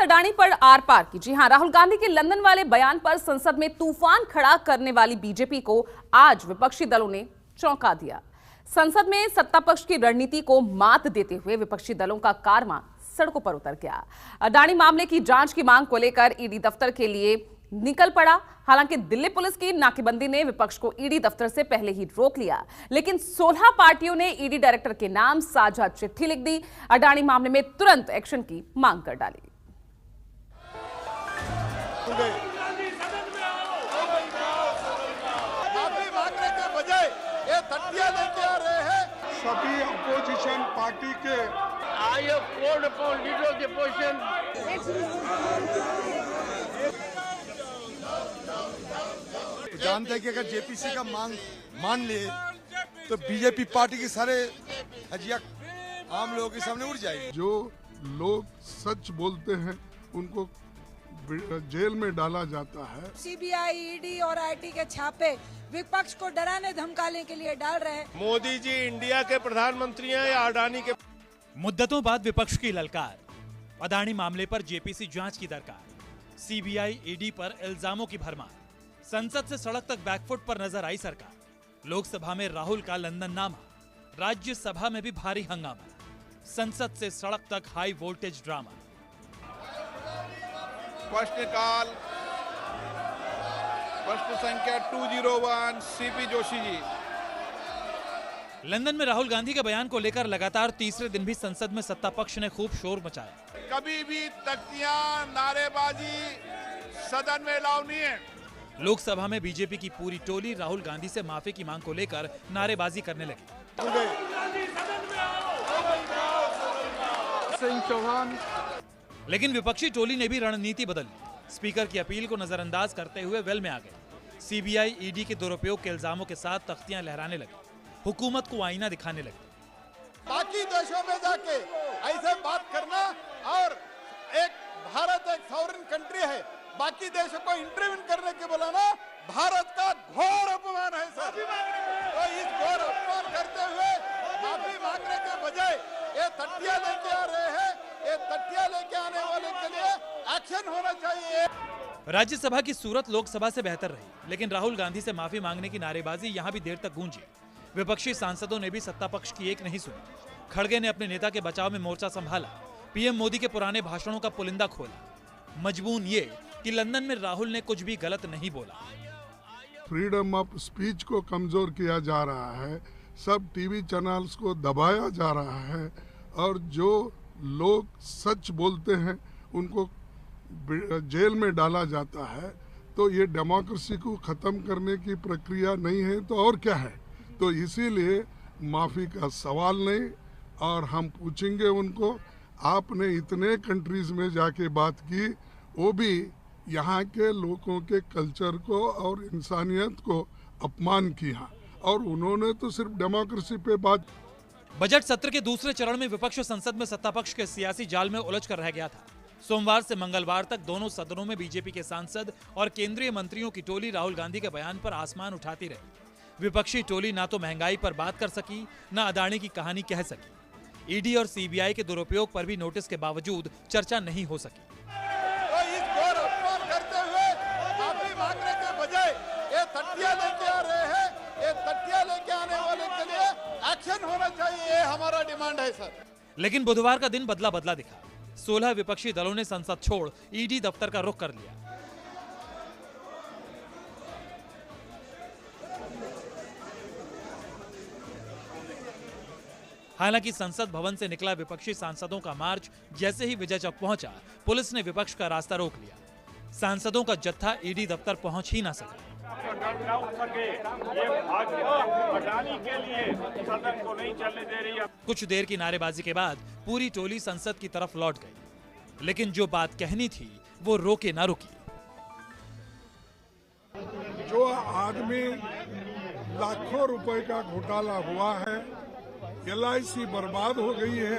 अडानी पर आर पार की। जी हां, राहुल गांधी के लंदन वाले बयान पर संसद में तूफान खड़ा करने वाली बीजेपी को आज विपक्षी दलों ने चौंका दिया। संसद में सत्ता पक्ष की रणनीति को मात देते हुए विपक्षी दलों का कारवां सड़कों पर उतर गया। अडानी मामले की जांच की मांग को लेकर ईडी दफ्तर के लिए निकल पड़ा। हालांकि दिल्ली पुलिस की नाकेबंदी ने विपक्ष को ईडी दफ्तर से पहले ही रोक लिया, लेकिन 16 पार्टियों ने ईडी डायरेक्टर के नाम साझा चिट्ठी लिख दी। अडानी मामले में तुरंत एक्शन की मांग कर डाली। सभी अपोजिशन पार्टी के जानते हैं कि अगर जेपीसी का मांग मान लिए तो बीजेपी पार्टी की सारे हजिया आम लोगों के सामने उड़ जाएगी। जो लोग सच बोलते हैं उनको जेल में डाला जाता है। सीबीआई, ईडी और आईटी के छापे विपक्ष को डराने धमकाने के लिए डाल रहे हैं। मोदी जी इंडिया के प्रधानमंत्री हैं या अडानी के? मुद्दतों बाद विपक्ष की ललकार, अडानी मामले पर जेपीसी जांच की दरकार, सीबीआई ईडी पर इल्जामों की भरमार, संसद से सड़क तक बैकफुट पर नजर आई सरकार। लोकसभा में राहुल का लंदन नामा, राज्यसभा में भी भारी हंगामा, संसद से सड़क तक हाई वोल्टेज ड्रामा। प्रश्नकाल प्रश्न संख्या 201 सीपी जोशी जी। लंदन में राहुल गांधी के बयान को लेकर लगातार तीसरे दिन भी संसद में सत्ता पक्ष ने खूब शोर मचाया। कभी भी तख्तियां, नारेबाजी सदन में अलाउ नहीं है। लोकसभा में बीजेपी की पूरी टोली राहुल गांधी से माफी की मांग को लेकर नारेबाजी करने लगी। लेकिन विपक्षी टोली ने भी रणनीति बदल ली। स्पीकर की अपील को नजरअंदाज करते हुए वेल में आ गए। सीबीआई ईडी के दुरुपयोग के इल्जामों के साथ तख्तियां लहराने लगी, हुकूमत को आईना दिखाने लगी। बाकी देशों में जाके ऐसे बात करना और भारत एक सॉवरेन कंट्री है, बाकी देशों को इंटरवीन करने के बुलाना भारत का घोर अपमान है सर। तो इस घोर अपमान करते हुए माफी मांगने के बजाय ये तख्तियां लेके आ रहे हैं। ये तख्तियां लेके आने वाले के लिए एक्शन होना चाहिए। राज्यसभा की सूरत लोकसभा से बेहतर रही, लेकिन राहुल गांधी से माफी मांगने की नारेबाजी यहां भी देर तक गूंजी। विपक्षी सांसदों ने भी सत्ता पक्ष की एक नहीं सुनी। खड़गे ने अपने नेता के बचाव में मोर्चा संभाला, पीएम मोदी के पुराने भाषणों का पुलिंदा खोला। मजबून ये कि लंदन में राहुल ने कुछ भी गलत नहीं बोला। फ्रीडम ऑफ स्पीच को कमजोर किया जा रहा है, सब टीवी चैनल्स को दबाया जा रहा है और जो लोग सच बोलते हैं उनको जेल में डाला जाता है। तो ये डेमोक्रेसी को ख़त्म करने की प्रक्रिया नहीं है तो और क्या है। तो इसीलिए माफ़ी का सवाल नहीं, और हम पूछेंगे उनको, आपने इतने कंट्रीज में जाके बात की, वो भी यहाँ के लोगों के कल्चर को और इंसानियत को अपमान किया, और उन्होंने तो सिर्फ डेमोक्रेसी पे बात। बजट सत्र के दूसरे चरण में विपक्ष संसद में सत्ता पक्ष के सियासी जाल में उलझ कर रह गया था। सोमवार से मंगलवार तक दोनों सदनों में बीजेपी के सांसद और केंद्रीय मंत्रियों की टोली राहुल गांधी के बयान पर आसमान उठाती रही। विपक्षी टोली ना तो महंगाई पर बात कर सकी, ना अडानी की कहानी कह सकी। ईडी और सीबीआई के दुरुपयोग पर भी नोटिस के बावजूद चर्चा नहीं हो सकी। तो इस घोर अपमान करते हुए माफी मांगने के बजाय ये तख्तियां लेके आ रहे हैं। ये तख्तियां लेके आने वाले के लिए एक्शन होना चाहिए, ये हमारा डिमांड है सर। लेकिन बुधवार का दिन बदला बदला दिखा। 16 विपक्षी दलों ने संसद छोड़ ईडी दफ्तर का रुख कर लिया। हालांकि संसद भवन से निकला विपक्षी सांसदों का मार्च जैसे ही विजय चौक पहुंचा, पुलिस ने विपक्ष का रास्ता रोक लिया। सांसदों का जत्था ईडी दफ्तर पहुंच ही ना सका। कुछ देर की नारेबाजी के बाद पूरी टोली संसद की तरफ लौट गई, लेकिन जो बात कहनी थी वो रोके ना रुकी। जो आदमी लाखों रुपए का घोटाला हुआ है, LIC बर्बाद हो गई है,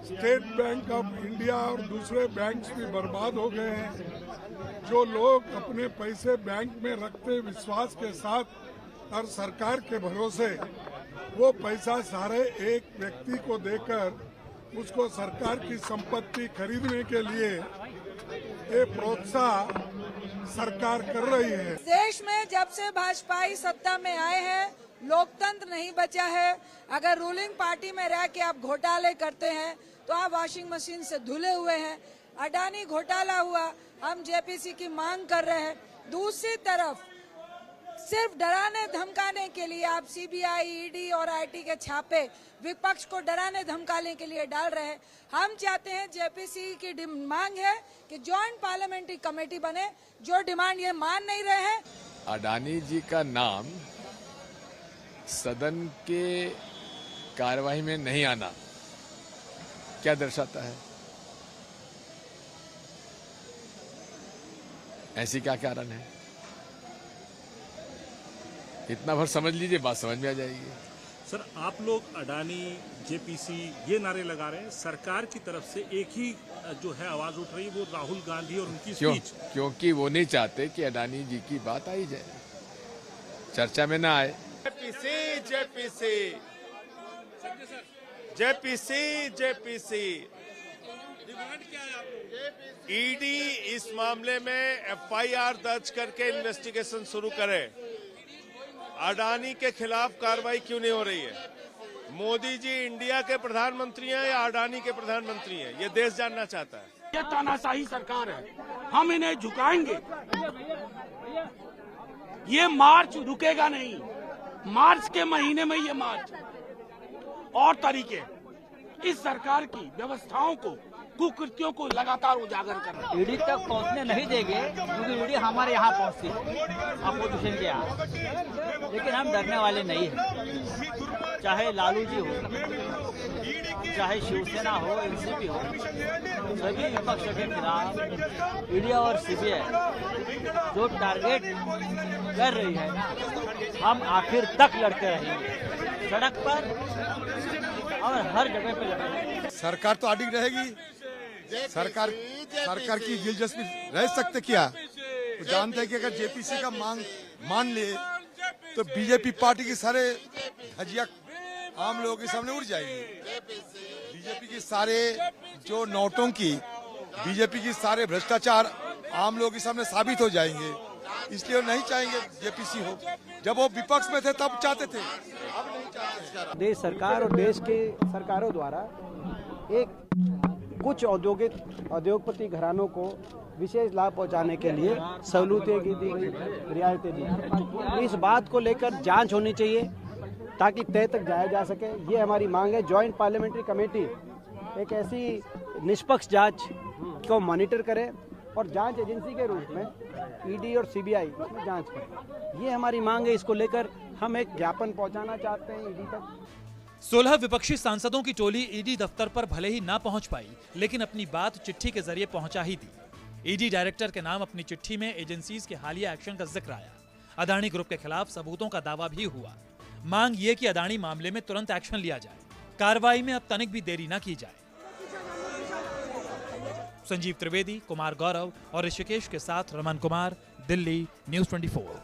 स्टेट बैंक ऑफ इंडिया और दूसरे बैंक्स भी बर्बाद हो गए हैं। जो लोग अपने पैसे बैंक में रखते विश्वास के साथ और सरकार के भरोसे, वो पैसा सारे एक व्यक्ति को देकर उसको सरकार की संपत्ति खरीदने के लिए ये प्रोत्साहन सरकार कर रही है। देश में जब से भाजपाई सत्ता में आए हैं लोकतंत्र नहीं बचा है। अगर रूलिंग पार्टी में रह के आप घोटाले करते हैं तो आप वॉशिंग मशीन से धुले हुए हैं। अडानी घोटाला हुआ, हम जेपीसी की मांग कर रहे हैं। दूसरी तरफ सिर्फ डराने धमकाने के लिए आप सीबीआई, ईडी और आईटी के छापे विपक्ष को डराने धमकाने के लिए डाल रहे हैं। हम चाहते हैं, जेपीसी की मांग है कि जॉइंट पार्लियामेंट्री कमेटी बने। जो डिमांड ये मान नहीं रहे हैं। अडानी जी का नाम सदन के कार्यवाही में नहीं आना क्या दर्शाता है? ऐसी क्या कारण है? इतना भर समझ लीजिए, बात समझ में आ जाएगी। सर, आप लोग अडानी, जेपीसी ये नारे लगा रहे हैं, सरकार की तरफ से एक ही जो है आवाज उठ रही है, वो राहुल गांधी और उनकी स्पीच। क्योंकि वो नहीं चाहते कि अडानी जी की बात आई जाए, चर्चा में ना आए। JPC JPC JPC JPC ED इस मामले में एफआईआर दर्ज करके इन्वेस्टिगेशन शुरू करे। अडानी के खिलाफ कार्रवाई क्यों नहीं हो रही है? मोदी जी इंडिया के प्रधानमंत्री हैं या अडानी के प्रधानमंत्री हैं? ये देश जानना चाहता है। ये तानाशाही सरकार है, हम इन्हें झुकाएंगे। ये मार्च रुकेगा नहीं। मार्च के महीने में ये मार्च और तरीके इस सरकार की व्यवस्थाओं को, कुकृतियों को लगातार उजागर कर रहे हैं। ईडी तक पहुंचने नहीं देंगे क्योंकि ईडी हमारे यहाँ पहुंचती है अपोजिशन के यहाँ, लेकिन हम डरने वाले नहीं हैं। चाहे लालू जी हो, चाहे शिवसेना हो, एनसीपी हो, सभी विपक्ष के खिलाफ ईडी और सीबीआई जो टारगेट कर रही है ना, हम आखिर तक लड़ते रहेंगे, सड़क पर और हर जगह पे लड़ेंगे। सरकार तो अडिग रहेगी। सरकार की दिलचस्पी रह सकते क्या? तो जानते हैं कि अगर जेपीसी का मांग मान ले तो बीजेपी पार्टी की सारे धजिया आम लोगों के सामने उड़ जाएगी। बीजेपी की सारे जो नोटों की, बीजेपी की सारे भ्रष्टाचार आम लोगों के सामने साबित हो जाएंगे। इसलिए नहीं चाहेंगे जेपीसी हो। जब वो विपक्ष में थे तब चाहते थे, अब नहीं चाहते। देश सरकार और देश के सरकारों द्वारा एक कुछ औद्योगपति घरानों को विशेष लाभ पहुंचाने के लिए सहूलतें दी गई, रियायतें दी गई। इस बात को लेकर जांच होनी चाहिए ताकि तय तक जाया जा सके। ये हमारी मांग है। जॉइंट पार्लियामेंट्री कमेटी एक ऐसी निष्पक्ष जांच को मॉनिटर करे और जांच एजेंसी के रूप में ईडी और सीबीआई इसमें जांच करे। ये हमारी मांग है। इसको लेकर हम एक ज्ञापन पहुंचाना चाहते हैं ईडी तक। 16 विपक्षी सांसदों की टोली ईडी दफ्तर पर भले ही ना पहुंच पाई, लेकिन अपनी बात चिट्ठी के जरिए पहुंचा ही दी। ईडी डायरेक्टर के नाम अपनी चिट्ठी में एजेंसीज के हालिया एक्शन का जिक्र आया। अदानी ग्रुप के खिलाफ सबूतों का दावा भी हुआ। मांग ये कि अदानी मामले में तुरंत एक्शन लिया जाए, कार्रवाई में अब तनिक भी देरी न की जाए। संजीव त्रिवेदी, कुमार गौरव और ऋषिकेश के साथ रमन कुमार, दिल्ली, न्यूज़ 24।